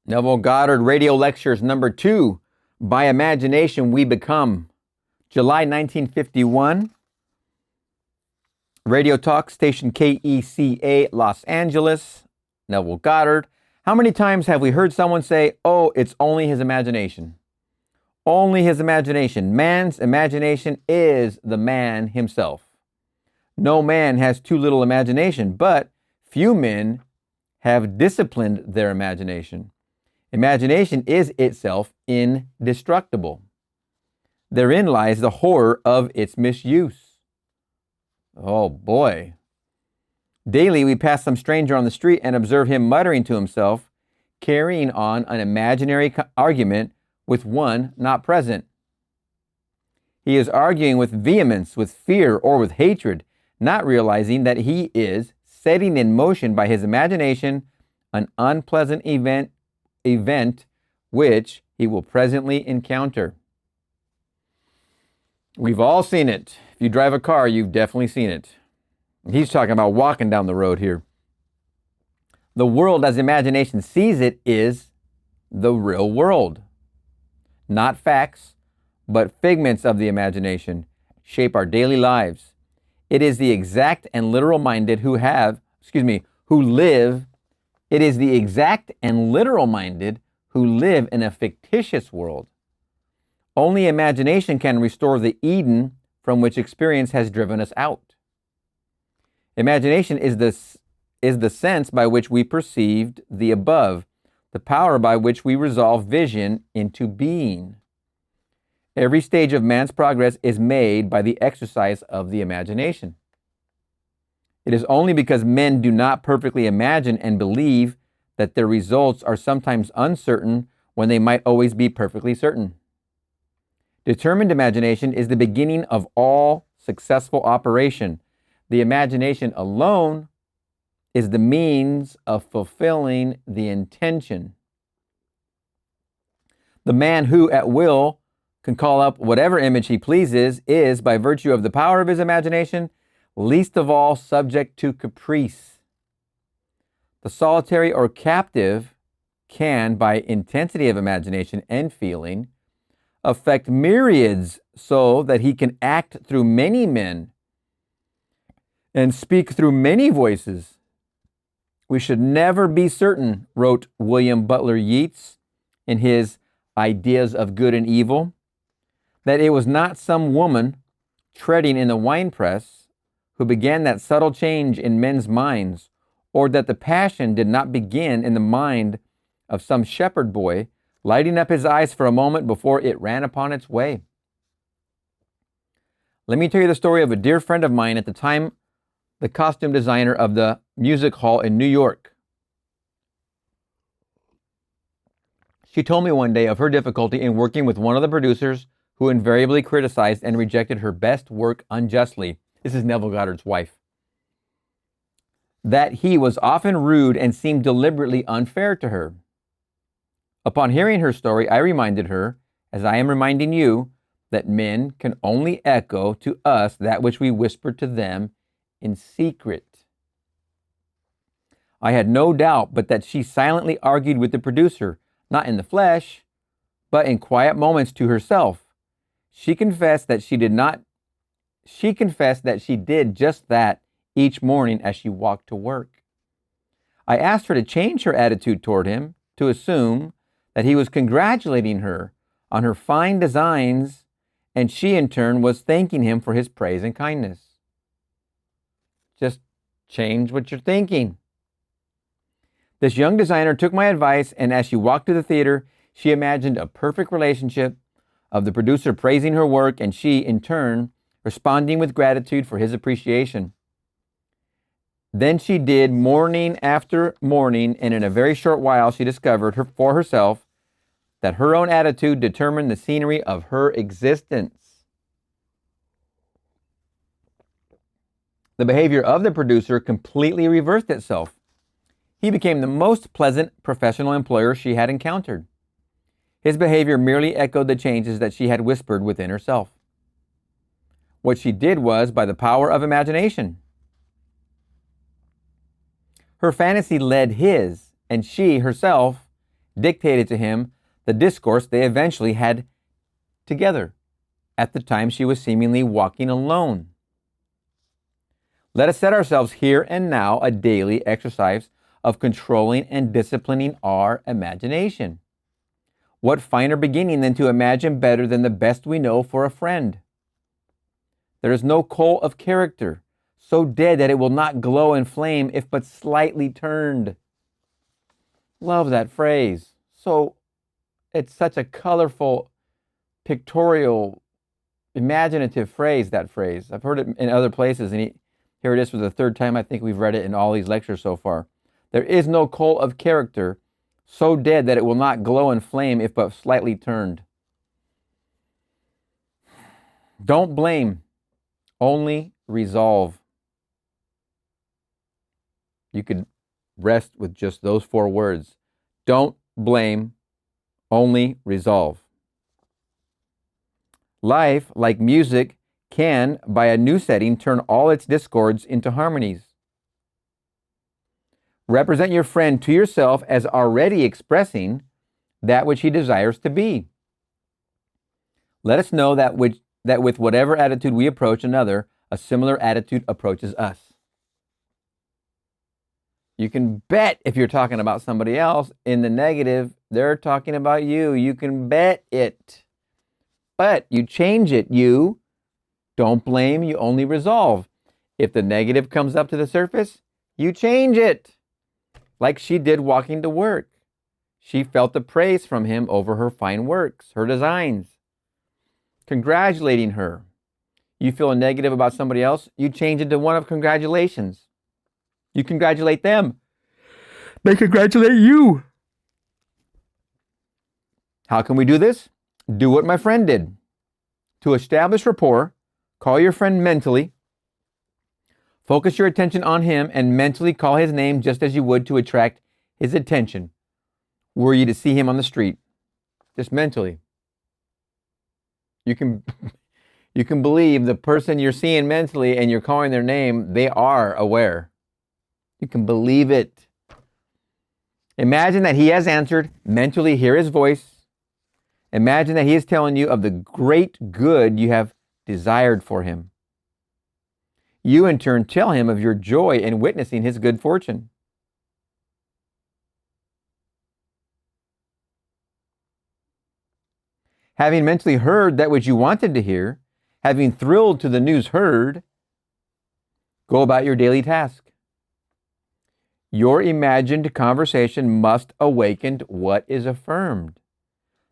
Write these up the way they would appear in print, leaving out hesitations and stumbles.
Neville Goddard Radio Lectures number 2, By Imagination We Become, July 1951. Radio Talk Station KECA, Los Angeles. Neville Goddard. How many times have we heard someone say, oh, it's only his imagination? Only his imagination. Man's imagination is the man himself. No man has too little imagination, but few men have disciplined their imagination. Imagination is itself indestructible. Therein lies the horror of its misuse. Oh boy. Daily we pass some stranger on the street and observe him muttering to himself, carrying on an imaginary argument with one not present. He is arguing with vehemence, with fear, or with hatred, not realizing that he is setting in motion by his imagination an unpleasant event which he will presently encounter. We've all seen it. If you drive a car, you've definitely seen it. He's talking about walking down the road here. The world as imagination sees it is the real world. Not facts, but figments of the imagination shape our daily lives. It is the exact and literal minded who live. It is the exact and literal minded who live in a fictitious world. Only imagination can restore the Eden from which experience has driven us out. Imagination is the sense by which we perceived the above, the power by which we resolve vision into being. Every stage of man's progress is made by the exercise of the imagination. It is only because men do not perfectly imagine and believe that their results are sometimes uncertain when they might always be perfectly certain. Determined imagination is the beginning of all successful operation. The imagination alone is the means of fulfilling the intention. The man who at will can call up whatever image he pleases is, by virtue of the power of his imagination, least of all subject to caprice. The solitary or captive can, by intensity of imagination and feeling, affect myriads so that he can act through many men and speak through many voices. We should never be certain, wrote William Butler Yeats in his Ideas of Good and Evil, that it was not some woman treading in the winepress who began that subtle change in men's minds, or that the passion did not begin in the mind of some shepherd boy, lighting up his eyes for a moment before it ran upon its way. Let me tell you the story of a dear friend of mine, at the time the costume designer of the music hall in New York. She told me one day of her difficulty in working with one of the producers who invariably criticized and rejected her best work unjustly. This is Neville Goddard's wife. That he was often rude and seemed deliberately unfair to her. Upon hearing her story, I reminded her, as I am reminding you, that men can only echo to us that which we whisper to them in secret. I had no doubt but that she silently argued with the producer, not in the flesh, but in quiet moments to herself. She confessed that she did just that each morning as she walked to work. I asked her to change her attitude toward him, to assume that he was congratulating her on her fine designs, and she in turn was thanking him for his praise and kindness. Just change what you're thinking. This young designer took my advice, and as she walked to the theater, she imagined a perfect relationship of the producer praising her work and she, in turn, responding with gratitude for his appreciation. Then she did morning after morning, and in a very short while she discovered for herself that her own attitude determined the scenery of her existence. The behavior of the producer completely reversed itself. He became the most pleasant professional employer she had encountered. His behavior merely echoed the changes that she had whispered within herself. What she did was by the power of imagination. Her fantasy led his, and she herself dictated to him the discourse they eventually had together at the time she was seemingly walking alone. Let us set ourselves here and now a daily exercise of controlling and disciplining our imagination. What finer beginning than to imagine better than the best we know for a friend? There is no coal of character so dead that it will not glow and flame if but slightly turned. Love that phrase. It's such a colorful, pictorial, imaginative phrase, that phrase. I've heard it in other places, and here it is for the third time I think we've read it in all these lectures so far. There is no coal of character so dead that it will not glow and flame if but slightly turned. Don't blame, only resolve. You could rest with just those 4 words. Don't blame, only resolve. Life, like music, can, by a new setting, turn all its discords into harmonies. Represent your friend to yourself as already expressing that which he desires to be. Let us know that with whatever attitude we approach another, a similar attitude approaches us. You can bet if you're talking about somebody else in the negative, they're talking about you. You can bet it. But you change it. You don't blame, you only resolve. If the negative comes up to the surface, you change it. Like she did walking to work. She felt the praise from him over her fine works, her designs, congratulating her. You feel a negative about somebody else, you change it to one of congratulations. You congratulate them. They congratulate you. How can we do this? Do what my friend did. To establish rapport, call your friend mentally. Focus your attention on him and mentally call his name just as you would to attract his attention were you to see him on the street. Just mentally. You can believe the person you're seeing mentally and you're calling their name, they are aware. You can believe it. Imagine that he has answered. Mentally hear his voice. Imagine that he is telling you of the great good you have desired for him. You in turn tell him of your joy in witnessing his good fortune. Having mentally heard that which you wanted to hear, having thrilled to the news heard, go about your daily task. Your imagined conversation must awaken what is affirmed.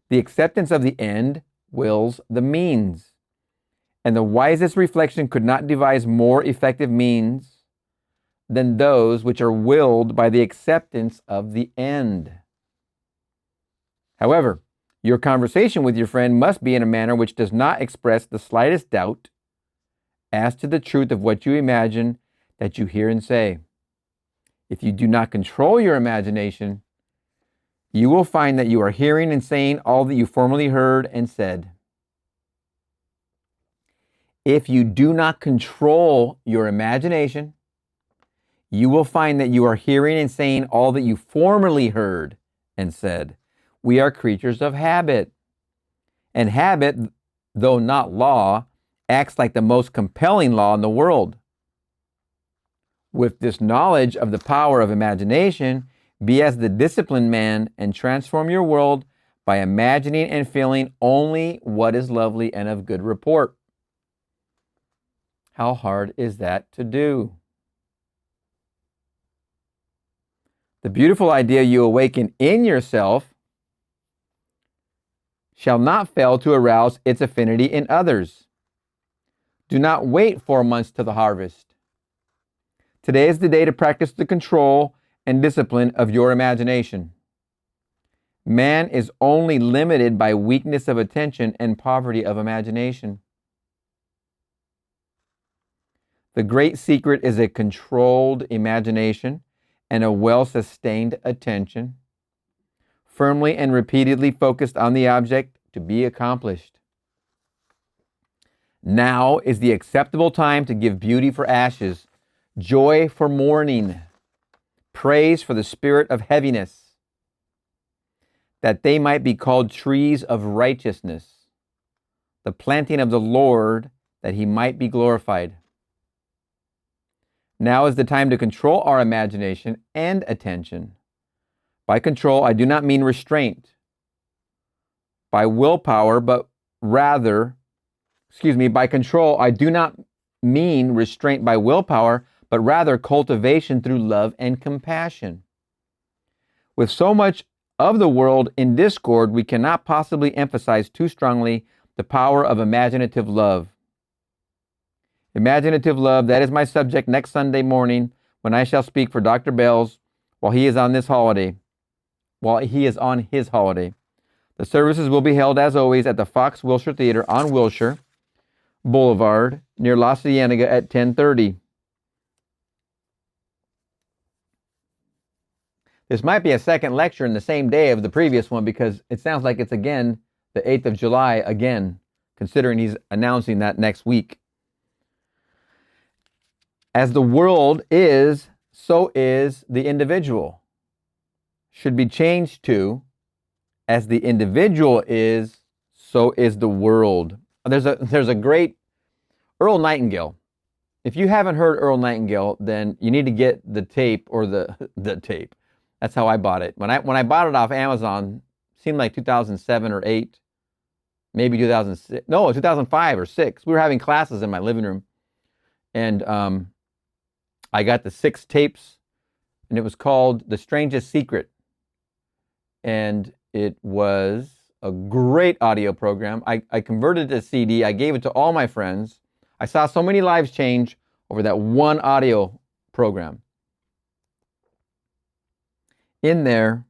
The acceptance of the end wills the means. And the wisest reflection could not devise more effective means than those which are willed by the acceptance of the end. However, your conversation with your friend must be in a manner which does not express the slightest doubt as to the truth of what you imagine that you hear and say. If you do not control your imagination, you will find that you are hearing and saying all that you formerly heard and said. If you do not control your imagination, you will find that you are hearing and saying all that you formerly heard and said. We are creatures of habit. And habit, though not law, acts like the most compelling law in the world. With this knowledge of the power of imagination, be as the disciplined man and transform your world by imagining and feeling only what is lovely and of good report. How hard is that to do? The beautiful idea you awaken in yourself shall not fail to arouse its affinity in others. Do not wait 4 months to the harvest. Today is the day to practice the control and discipline of your imagination. Man is only limited by weakness of attention and poverty of imagination. The great secret is a controlled imagination and a well-sustained attention, firmly and repeatedly focused on the object to be accomplished. Now is the acceptable time to give beauty for ashes, joy for mourning, praise for the spirit of heaviness. that they might be called trees of righteousness, the planting of the Lord, that he might be glorified. Now is the time to control our imagination and attention. By control, I do not mean restraint by willpower, but rather, by control, I do not mean restraint by willpower, but rather cultivation through love and compassion. With so much of the world in discord, we cannot possibly emphasize too strongly the power of imaginative love. Imaginative love, that is my subject next Sunday morning when I shall speak for Dr. Bells while he is on his holiday. The services will be held, as always, at the Fox Wilshire Theater on Wilshire Boulevard near La Cienega at 10:30. This might be a second lecture in the same day of the previous one because it sounds like it's again the 8th of July again, considering he's announcing that next week. As the world is, so is the individual. Should be changed to, as the individual is, so is the world. There's a great Earl Nightingale. If you haven't heard Earl Nightingale, then you need to get the tape or the tape. That's how I bought it. When I bought it off Amazon, it seemed like 2007 or 8, maybe 2006. No, 2005 or 6. We were having classes in my living room, and I got the 6 tapes, and it was called The Strangest Secret. And it was a great audio program. I converted it to CD. I gave it to all my friends. I saw so many lives change over that one audio program. In there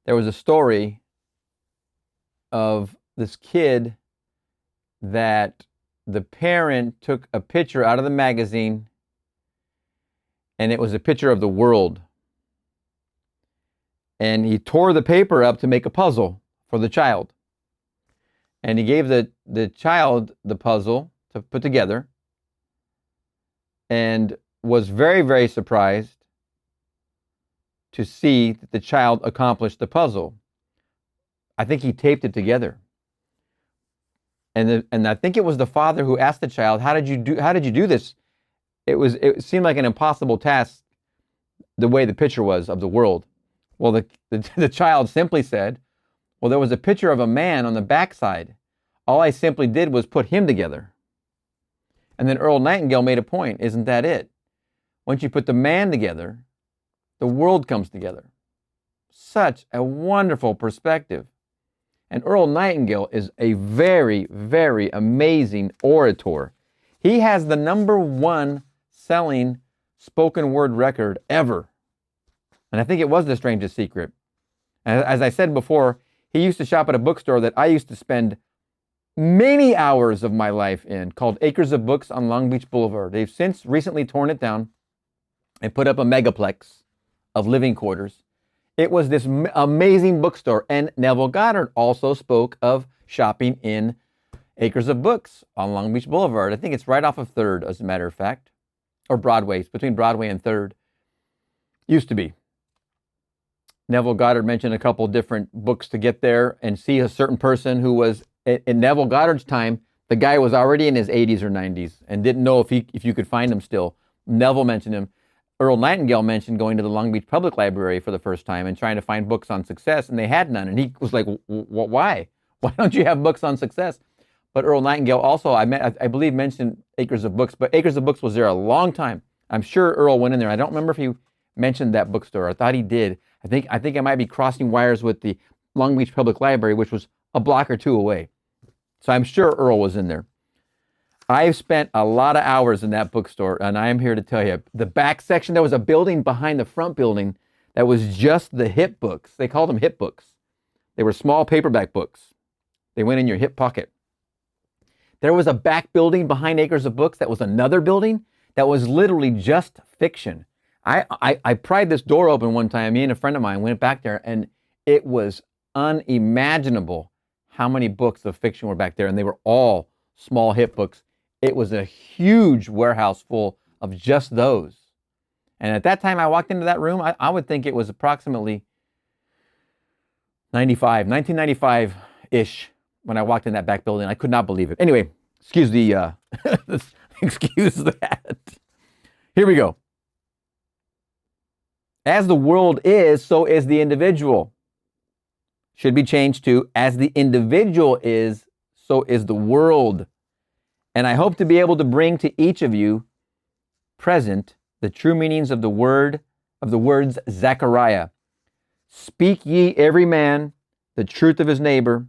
was a story of this kid that the parent took a picture out of the magazine, and it was a picture of the world. And he tore the paper up to make a puzzle for the child. And he gave the child the puzzle to put together, and was very, very surprised to see that the child accomplished the puzzle. I think he taped it together. And I think it was the father who asked the child, how did you do this? It seemed like an impossible task the way the picture was of the world. Well, the child simply said, well, there was a picture of a man on the backside. All I simply did was put him together. And then Earl Nightingale made a point. Isn't that it? Once you put the man together, the world comes together. Such a wonderful perspective. And Earl Nightingale is a very, very amazing orator. He has the #1 selling spoken word record ever. And I think it was The Strangest Secret. As I said before, he used to shop at a bookstore that I used to spend many hours of my life in, called Acres of Books on Long Beach Boulevard. They've since recently torn it down and put up a megaplex of living quarters. It was this amazing bookstore, and Neville Goddard also spoke of shopping in Acres of Books on Long Beach Boulevard. I think it's right off of 3rd, as a matter of fact, or Broadway. It's between Broadway and 3rd. Used to be. Neville Goddard mentioned a couple different books to get there and see a certain person who was, in Neville Goddard's time, the guy was already in his 80s or 90s and didn't know if you could find him still. Neville mentioned him. Earl Nightingale mentioned going to the Long Beach Public Library for the first time and trying to find books on success, and they had none. And he was like, why? Why don't you have books on success? But Earl Nightingale also, I believe, mentioned Acres of Books, but Acres of Books was there a long time. I'm sure Earl went in there. I don't remember if he mentioned that bookstore. I thought he did. I think I might be crossing wires with the Long Beach Public Library, which was a block or 2 away. So I'm sure Earl was in there. I've spent a lot of hours in that bookstore, and I am here to tell you, the back section, there was a building behind the front building that was just the hip books. They called them hip books. They were small paperback books. They went in your hip pocket. There was a back building behind Acres of Books that was another building that was literally just fiction. I pried this door open one time. Me and a friend of mine went back there, and it was unimaginable how many books of fiction were back there, and they were all small hip books. It was a huge warehouse full of just those. And at that time I walked into that room, I would think it was approximately 1995-ish, when I walked in that back building. I could not believe it. Anyway, excuse the, excuse that. Here we go. As the world is, so is the individual. Should be changed to, as the individual is, so is the world. And I hope to be able to bring to each of you present the true meanings of the words Zechariah. Speak ye every man the truth of his neighbor.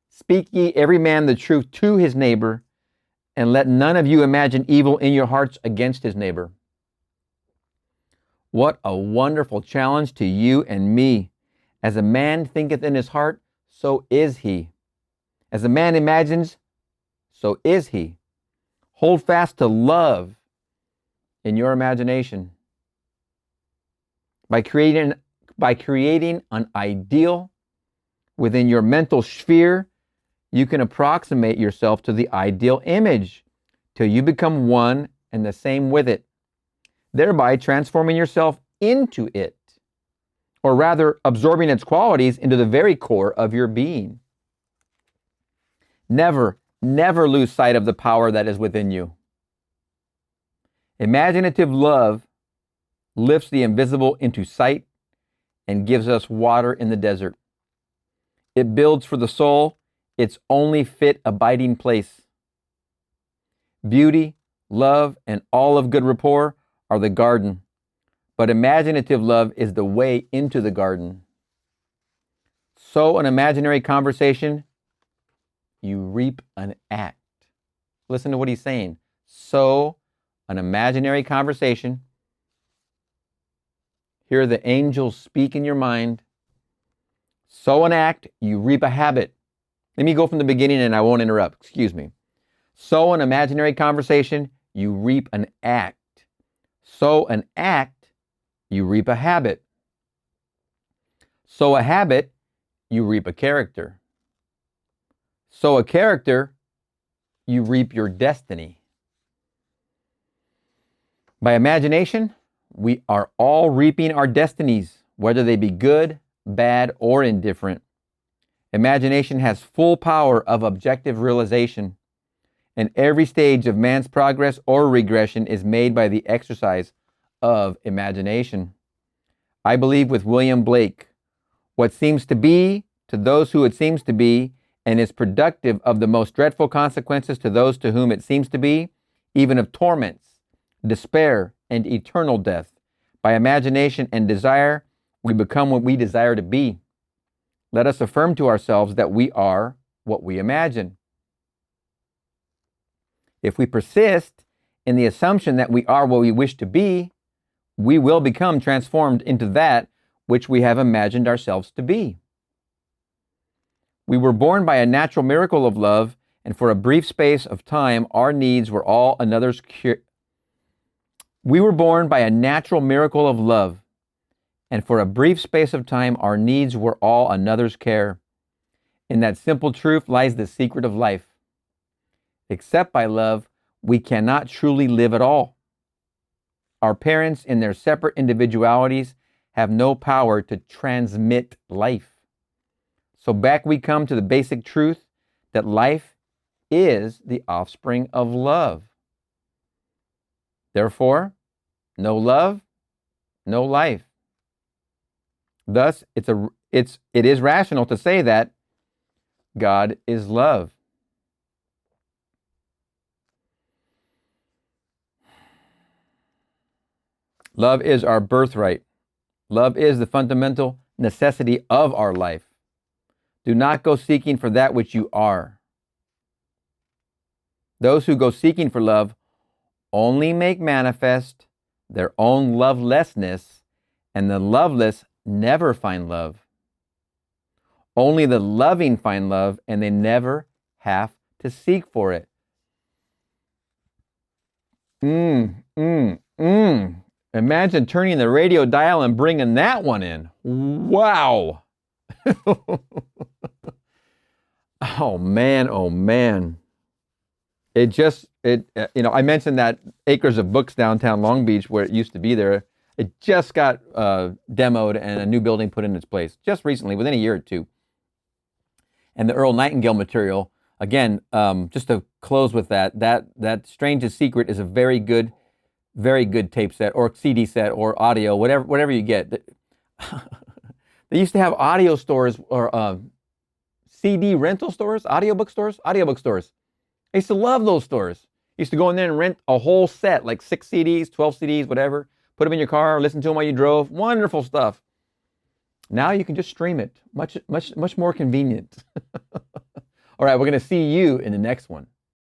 Speak ye every man the truth to his neighbor, and let none of you imagine evil in your hearts against his neighbor. What a wonderful challenge to you and me. As a man thinketh in his heart, so is he. As a man imagines, so is he. Hold fast to love in your imagination. By creating an ideal within your mental sphere, you can approximate yourself to the ideal image till you become one and the same with it, thereby transforming yourself into it, or rather absorbing its qualities into the very core of your being. Never, never lose sight of the power that is within you. Imaginative love lifts the invisible into sight and gives us water in the desert. It builds for the soul its only fit abiding place. Beauty, love, and all of good rapport are the garden, but imaginative love is the way into the garden. Sow an imaginary conversation, you reap an act. Listen to what he's saying. Sow an imaginary conversation. Hear the angels speak in your mind. Sow an act, you reap a habit. Let me go from the beginning and I won't interrupt. Excuse me. Sow an imaginary conversation, you reap an act. Sow an act, you reap a habit. Sow a habit, you reap a character. Sow a character, you reap your destiny. By imagination, we are all reaping our destinies, whether they be good, bad, or indifferent. Imagination has full power of objective realization, and every stage of man's progress or regression is made by the exercise of imagination. I believe with William Blake, what seems to be to those who it seems to be, and is productive of the most dreadful consequences to those to whom it seems to be, even of torments, despair, and eternal death. By imagination and desire, we become what we desire to be. Let us affirm to ourselves that we are what we imagine. If we persist in the assumption that we are what we wish to be, we will become transformed into that which we have imagined ourselves to be. We were born by a natural miracle of love, and for a brief space of time, our needs were all another's care. We were born by a natural miracle of love, and for a brief space of time, our needs were all another's care. In that simple truth lies the secret of life. Except by love, we cannot truly live at all. Our parents, in their separate individualities, have no power to transmit life. So back we come to the basic truth that life is the offspring of love. Therefore, no love, no life. Thus, it is rational to say that God is love. Love is our birthright. Love is the fundamental necessity of our life. Do not go seeking for that which you are. Those who go seeking for love only make manifest their own lovelessness, and the loveless never find love. Only the loving find love, and they never have to seek for it. Imagine turning the radio dial and bringing that one in. Wow. Oh man. I mentioned that acres of books downtown Long Beach where it used to be there. It just got demoed and a new building put in its place just recently, within a year or two. And the Earl Nightingale material, again, just to close with that Strangest Secret is a very good tape set or CD set or audio, whatever you get. They used to have audio stores or CD rental stores, audiobook stores. I used to love those stores. I used to go in there and rent a whole set, like 6 CDs, 12 CDs, whatever. Put them in your car, listen to them while you drove. Wonderful stuff. Now you can just stream it. Much more convenient. All right, we're going to see you in the next one.